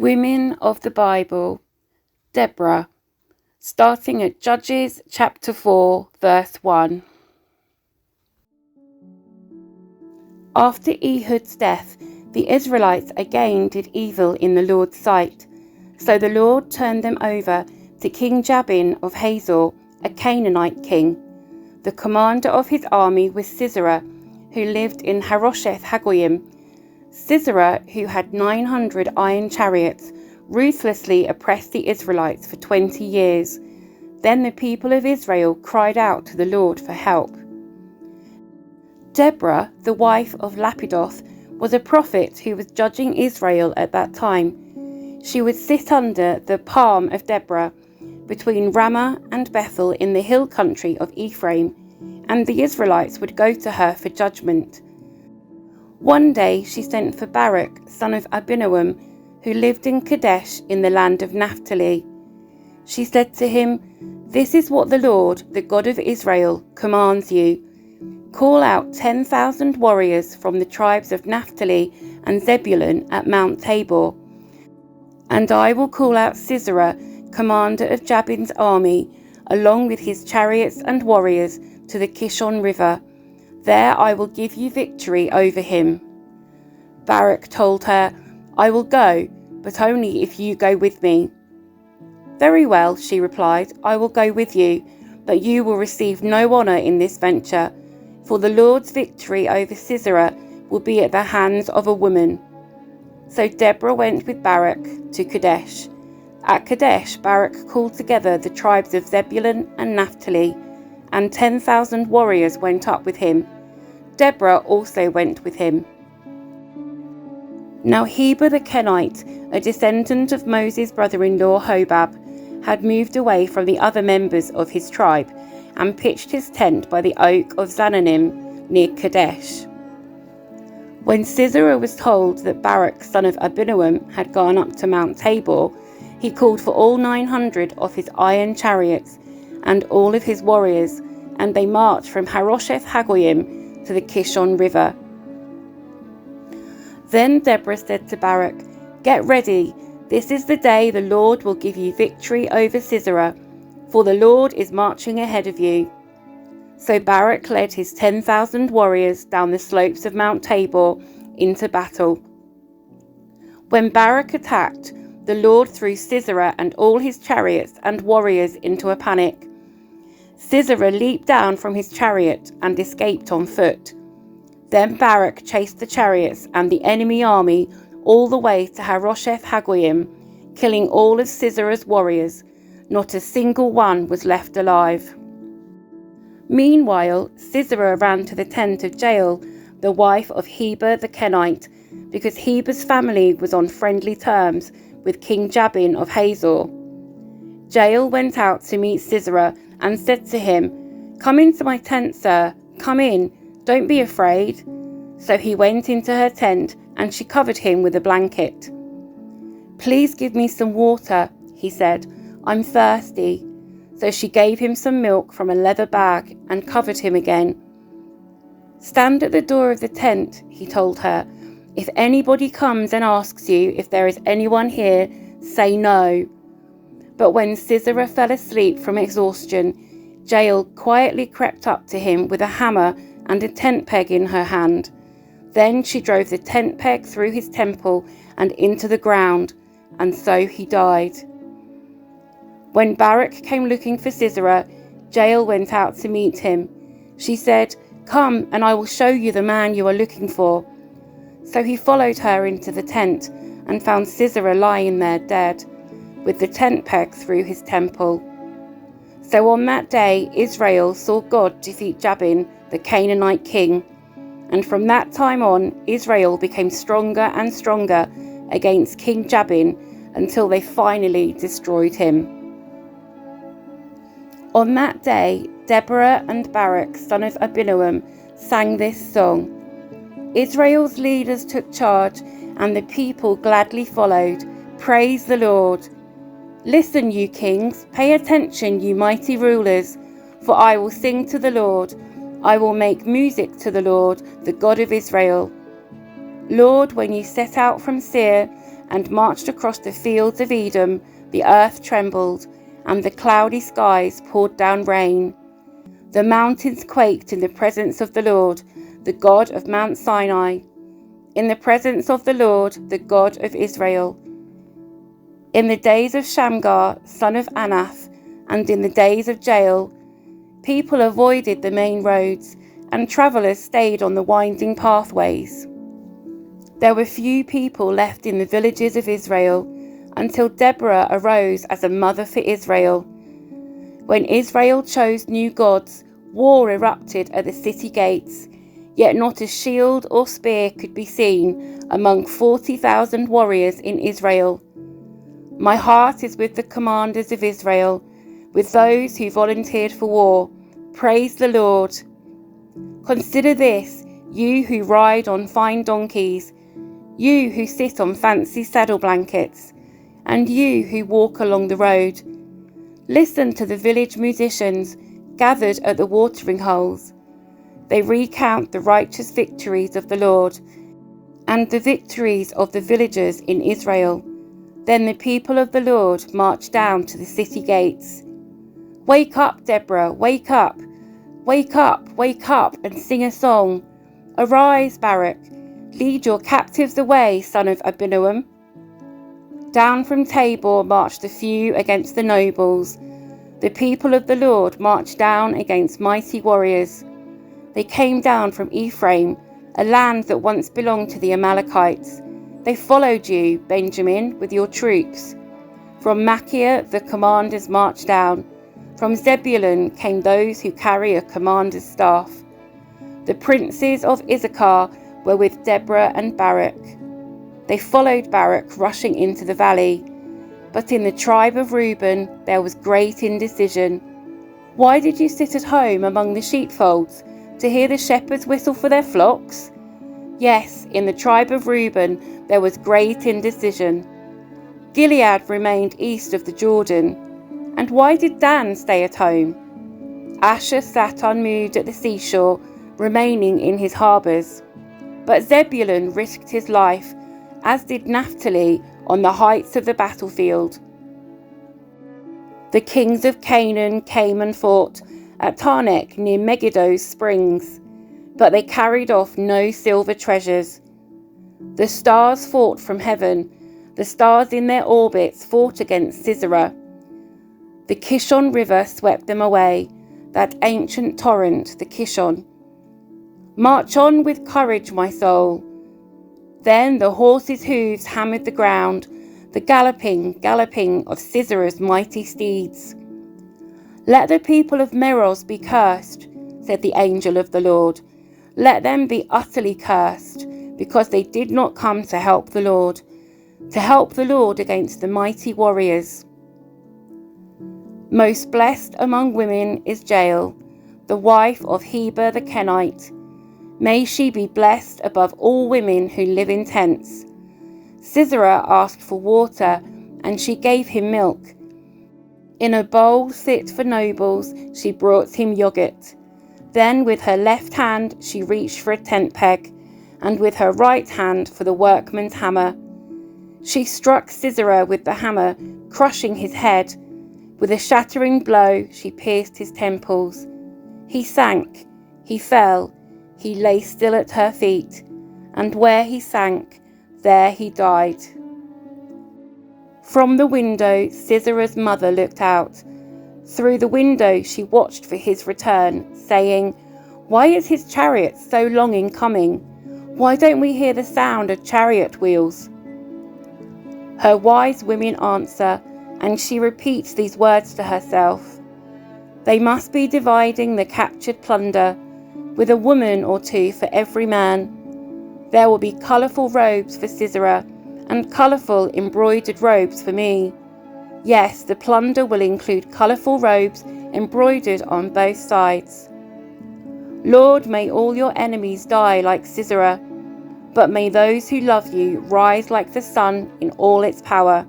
Women of the Bible, Deborah, starting at Judges chapter 4, verse 1. After Ehud's death, the Israelites again did evil in the Lord's sight. So the Lord turned them over to King Jabin of Hazor, a Canaanite king. The commander of his army was Sisera, who lived in Harosheth Hagoyim. Sisera, who had 900 iron chariots, ruthlessly oppressed the Israelites for 20 years. Then the people of Israel cried out to the Lord for help. Deborah, the wife of Lapidoth, was a prophet who was judging Israel at that time. She would sit under the palm of Deborah, between Ramah and Bethel in the hill country of Ephraim, and the Israelites would go to her for judgment. One day she sent for Barak, son of Abinoam, who lived in Kadesh in the land of Naphtali. She said to him, "This is what the Lord, the God of Israel, commands you. Call out 10,000 warriors from the tribes of Naphtali and Zebulun at Mount Tabor. And I will call out Sisera, commander of Jabin's army, along with his chariots and warriors, to the Kishon River. There I will give you victory over him." Barak told her, "I will go, but only if you go with me." "Very well," she replied, "I will go with you, but you will receive no honour in this venture, for the Lord's victory over Sisera will be at the hands of a woman." So Deborah went with Barak to Kadesh. At Kadesh, Barak called together the tribes of Zebulun and Naphtali, and 10,000 warriors went up with him. Deborah also went with him. Now Heber the Kenite, a descendant of Moses' brother-in-law Hobab, had moved away from the other members of his tribe and pitched his tent by the oak of Zananim near Kadesh. When Sisera was told that Barak, son of Abinoam, had gone up to Mount Tabor, he called for all 900 of his iron chariots and all of his warriors, and they marched from Harosheth Hagoyim to the Kishon River. Then Deborah said to Barak, "Get ready, this is the day the Lord will give you victory over Sisera, for the Lord is marching ahead of you." So Barak led his 10,000 warriors down the slopes of Mount Tabor into battle. When Barak attacked, the Lord threw Sisera and all his chariots and warriors into a panic. Sisera leaped down from his chariot and escaped on foot. Then Barak chased the chariots and the enemy army all the way to Harosheth Hagoyim, killing all of Sisera's warriors. Not a single one was left alive. Meanwhile, Sisera ran to the tent of Jael, the wife of Heber the Kenite, because Heber's family was on friendly terms with King Jabin of Hazor. Jael went out to meet Sisera and said to him, "Come into my tent, sir. Come in. Don't be afraid." So he went into her tent, and she covered him with a blanket. "Please give me some water," he said. "I'm thirsty." So she gave him some milk from a leather bag and covered him again. "Stand at the door of the tent," he told her. "If anybody comes and asks you if there is anyone here, say no." But when Sisera fell asleep from exhaustion, Jael quietly crept up to him with a hammer and a tent peg in her hand. Then she drove the tent peg through his temple and into the ground, and so he died. When Barak came looking for Sisera, Jael went out to meet him. She said, "Come, and I will show you the man you are looking for." So he followed her into the tent and found Sisera lying there dead, with the tent peg through his temple. So on that day Israel saw God defeat Jabin, the Canaanite king, and from that time on Israel became stronger and stronger against King Jabin until they finally destroyed him. On that day Deborah and Barak, son of Abinoam, sang this song. Israel's leaders took charge, and the people gladly followed. Praise the Lord. Listen, you kings, pay attention, you mighty rulers, for I will sing to the Lord. I will make music to the Lord, the God of Israel. Lord, when you set out from Seir and marched across the fields of Edom, the earth trembled, and the cloudy skies poured down rain. The mountains quaked in the presence of the Lord, the God of Mount Sinai, in the presence of the Lord, the God of Israel. In the days of Shamgar, son of Anath, and in the days of Jael, people avoided the main roads, and travellers stayed on the winding pathways. There were few people left in the villages of Israel, until Deborah arose as a mother for Israel. When Israel chose new gods, war erupted at the city gates, yet not a shield or spear could be seen among 40,000 warriors in Israel. My heart is with the commanders of Israel, with those who volunteered for war. Praise the Lord. Consider this, you who ride on fine donkeys, you who sit on fancy saddle blankets, and you who walk along the road. Listen to the village musicians gathered at the watering holes. They recount the righteous victories of the Lord and the victories of the villagers in Israel. Then the people of the Lord marched down to the city gates. Wake up, Deborah, wake up! Wake up, wake up, and sing a song. Arise, Barak, lead your captives away, son of Abinoam. Down from Tabor marched the few against the nobles. The people of the Lord marched down against mighty warriors. They came down from Ephraim, a land that once belonged to the Amalekites. They followed you, Benjamin, with your troops. From Machir the commanders marched down. From Zebulun came those who carry a commander's staff. The princes of Issachar were with Deborah and Barak. They followed Barak rushing into the valley. But in the tribe of Reuben there was great indecision. Why did you sit at home among the sheepfolds to hear the shepherds whistle for their flocks? Yes, in the tribe of Reuben there was great indecision. Gilead remained east of the Jordan. And why did Dan stay at home? Asher sat unmoved at the seashore, remaining in his harbours. But Zebulun risked his life, as did Naphtali on the heights of the battlefield. The kings of Canaan came and fought at Tanech near Megiddo's springs, but they carried off no silver treasures. The stars fought from heaven, the stars in their orbits fought against Sisera. The Kishon River swept them away, that ancient torrent, the Kishon. March on with courage, my soul. Then the horses' hooves hammered the ground, the galloping of Sisera's mighty steeds. Let the people of Meroz be cursed, said the angel of the Lord. Let them be utterly cursed, because they did not come to help the Lord against the mighty warriors. Most blessed among women is Jael, the wife of Heber the Kenite. May she be blessed above all women who live in tents. Sisera asked for water, and she gave him milk. In a bowl fit for nobles, she brought him yogurt. Then with her left hand she reached for a tent peg, and with her right hand for the workman's hammer. She struck Sisera with the hammer, crushing his head. With a shattering blow she pierced his temples. He sank, he fell, he lay still at her feet, and where he sank, there he died. From the window Sisera's mother looked out. Through the window she watched for his return, saying, "Why is his chariot so long in coming? Why don't we hear the sound of chariot wheels?" Her wise women answer, and she repeats these words to herself. They must be dividing the captured plunder, with a woman or two for every man. There will be colourful robes for Sisera, and colourful embroidered robes for me. Yes, the plunder will include colourful robes embroidered on both sides. Lord, may all your enemies die like Sisera, but may those who love you rise like the sun in all its power.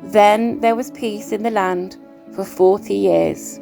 Then there was peace in the land for 40 years.